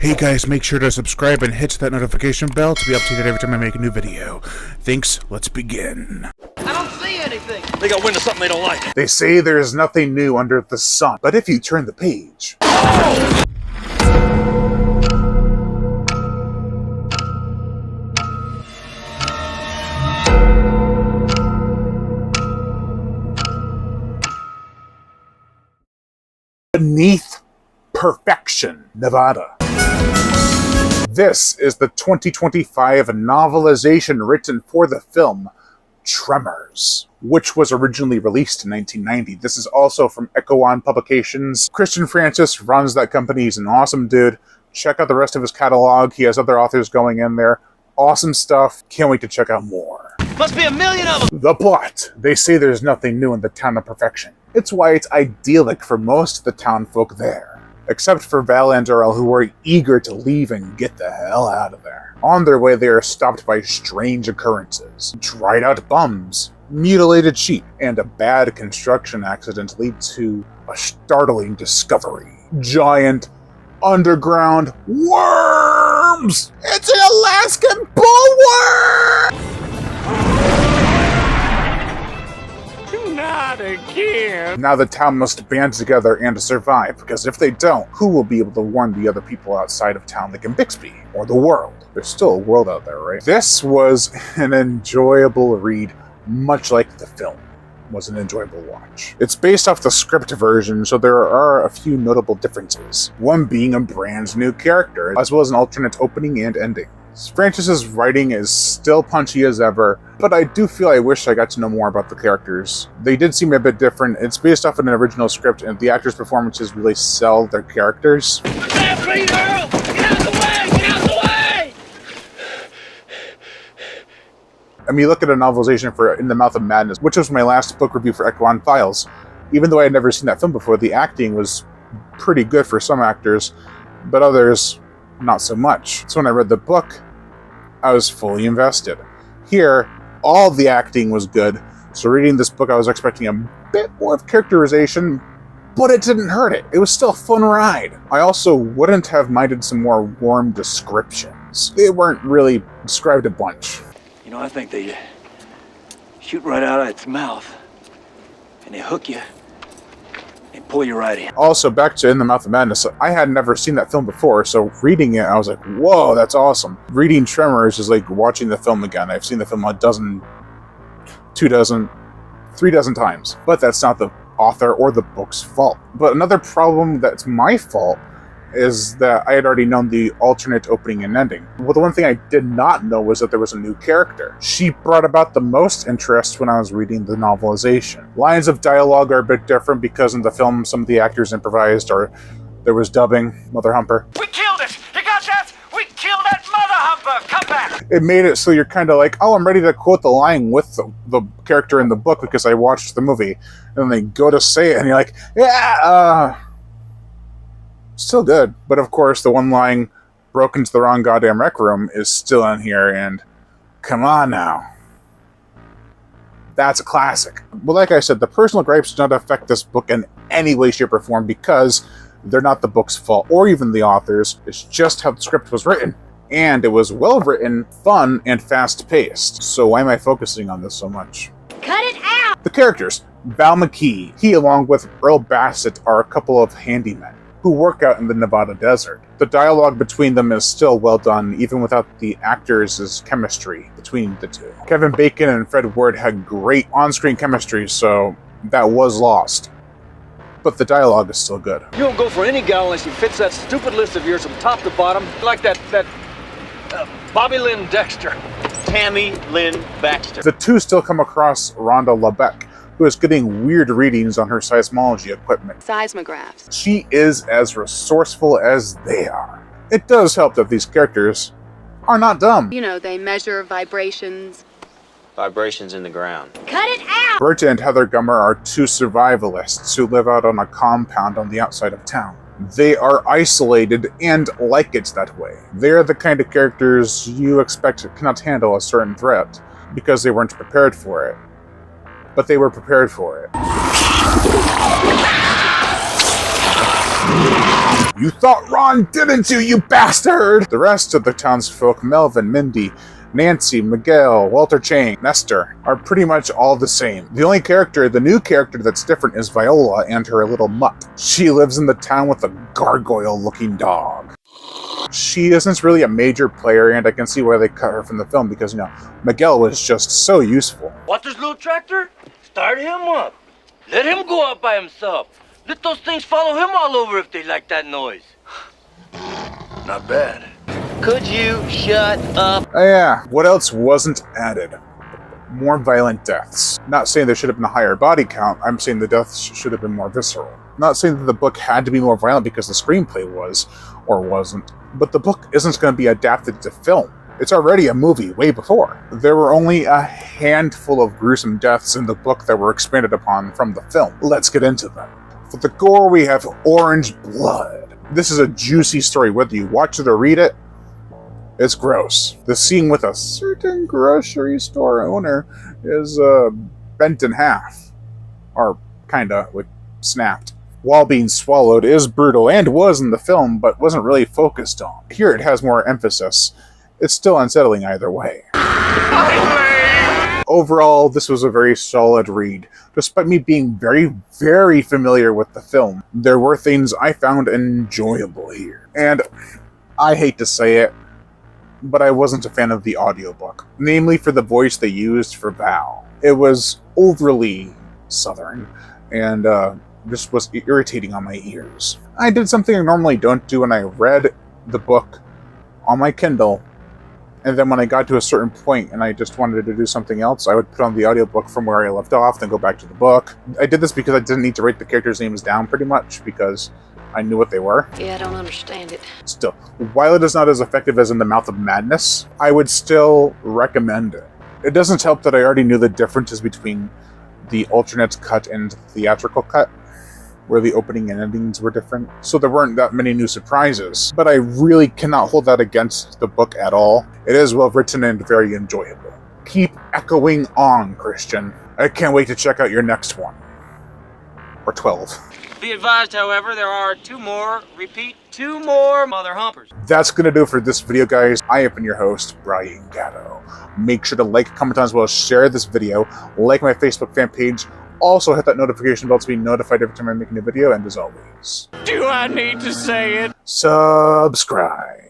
Hey guys, make sure to subscribe and hit that notification bell to be updated every time I make a new video. Thanks, let's begin. I don't see anything. They got wind of something they don't like. They say there is nothing new under the sun, but if you turn the page... Beneath Perfection, Nevada. This is the 2025 novelization written for the film Tremors, which was originally released in 1990. This is also from Echo One Publications. Christian Francis runs that company. He's an awesome dude. Check out the rest of his catalog. He has other authors going in there. Awesome stuff. Can't wait to check out more. Must be a million of them. The plot. They say there's nothing new in the town of Perfection. It's why it's idyllic for most of the town folk there. Except for Val and Darrell, who are eager to leave and get the hell out of there. On their way, they are stopped by strange occurrences. Dried out bums, mutilated sheep, and a bad construction accident lead to a startling discovery. Giant, underground worms! It's an Alaskan bullworm! Not again. Now the town must band together and survive, because if they don't, who will be able to warn the other people outside of town like in Bixby? Or the world? There's still a world out there, right? This was an enjoyable read, much like the film was an enjoyable watch. It's based off the script version, so there are a few notable differences. One being a brand new character, as well as an alternate opening and ending. Francis's writing is still punchy as ever, but I do feel I wish I got to know more about the characters. They did seem a bit different. It's based off an original script, and the actors' performances really sell their characters. What's that, Green Earl? Get out the way! Get out the way! I mean, look at a novelization for In the Mouth of Madness, which was my last book review for Echo One Files. Even though I had never seen that film before, the acting was pretty good for some actors, but others, not so much. So when I read the book, I was fully invested. Here, all the acting was good, so reading this book I was expecting a bit more of characterization, but it didn't hurt it. It was still a fun ride. I also wouldn't have minded some more warm descriptions. They weren't really described a bunch. You know, I think they shoot right out of its mouth, and they hook you, and pull you right in. Also, back to In the Mouth of Madness, I had never seen that film before, so reading it, I was like, whoa, that's awesome. Reading Tremors is like watching the film again. I've seen the film a dozen, 2 dozen, 3 dozen times. But that's not the author or the book's fault. But another problem that's my fault is that I had already known the alternate opening and ending. Well, the one thing I did not know was that there was a new character. She brought about the most interest when I was reading the novelization. Lines of dialogue are a bit different because in the film some of the actors improvised or there was dubbing. Mother Humper. We killed it! You got that? We killed that mother humper! Come back! It made it so you're kind of like, oh, I'm ready to quote the line with the character in the book because I watched the movie. And then they go to say it and you're like, yeah, still good. But of course, the one line, broke into the wrong goddamn rec room, is still in here, and come on now. That's a classic. But like I said, the personal gripes do not affect this book in any way, shape, or form because they're not the book's fault, or even the author's. It's just how the script was written. And it was well written, fun, and fast-paced. So why am I focusing on this so much? Cut it out! The characters. Val McKee. He, along with Earl Bassett, are a couple of handymen who work out in the Nevada desert. The dialogue between them is still well done, even without the actors' chemistry between the two. Kevin Bacon and Fred Ward had great on-screen chemistry, so that was lost. But the dialogue is still good. You don't go for any gal unless she fits that stupid list of yours from top to bottom, like that Bobby Lynn Dexter. Tammy Lynn Baxter. The two still come across Rhonda LeBecq, who is getting weird readings on her seismology equipment. Seismographs. She is as resourceful as they are. It does help that these characters are not dumb. You know, they measure vibrations. Vibrations in the ground. Cut it out! Berta and Heather Gummer are two survivalists who live out on a compound on the outside of town. They are isolated and like it that way. They are the kind of characters you expect cannot handle a certain threat because they weren't prepared for it. But they were prepared for it. You thought Ron, didn't you, you bastard? The rest of the townsfolk, Melvin, Mindy, Nancy, Miguel, Walter Chang, Nestor, are pretty much all the same. The only character, the new character that's different is Viola and her little mutt. She lives in the town with a gargoyle-looking dog. She isn't really a major player, and I can see why they cut her from the film because, you know, Miguel was just so useful. Walter's little tractor? Start him up. Let him go out by himself. Let those things follow him all over if they like that noise. Not bad. Could you shut up? Oh yeah, what else wasn't added? More violent deaths. Not saying there should have been a higher body count, I'm saying the deaths should have been more visceral. Not saying that the book had to be more violent because the screenplay was, or wasn't, but the book isn't going to be adapted to film. It's already a movie way before. There were only a handful of gruesome deaths in the book that were expanded upon from the film. Let's get into them. For the gore, we have orange blood. This is a juicy story, whether you watch it or read it. It's gross. The scene with a certain grocery store owner is bent in half. Or kinda, like, snapped. While being swallowed is brutal and was in the film, but wasn't really focused on. Here it has more emphasis. It's still unsettling either way. Overall, this was a very solid read. Despite me being very, very familiar with the film, there were things I found enjoyable here. And I hate to say it, but I wasn't a fan of the audiobook, namely for the voice they used for Val. It was overly southern, and this was irritating on my ears. I did something I normally don't do when I read the book on my Kindle, and then when I got to a certain point and I just wanted to do something else, I would put on the audiobook from where I left off, then go back to the book. I did this because I didn't need to write the characters' names down pretty much, because I knew what they were. Yeah, I don't understand it. Still, while it is not as effective as in The Mouth of Madness, I would still recommend it. It doesn't help that I already knew the differences between the alternate cut and the theatrical cut, where the opening and endings were different, so there weren't that many new surprises. But I really cannot hold that against the book at all. It is well written and very enjoyable. Keep echoing on, Christian. I can't wait to check out your next one. Or 12. Be advised, however, there are two more mother humpers. That's going to do it for this video, guys. I have been your host, Brian Gatto. Make sure to like, comment on, as well as share this video, like my Facebook fan page, also hit that notification bell to be notified every time I make a new video, and as always, Do I need to say it? subscribe.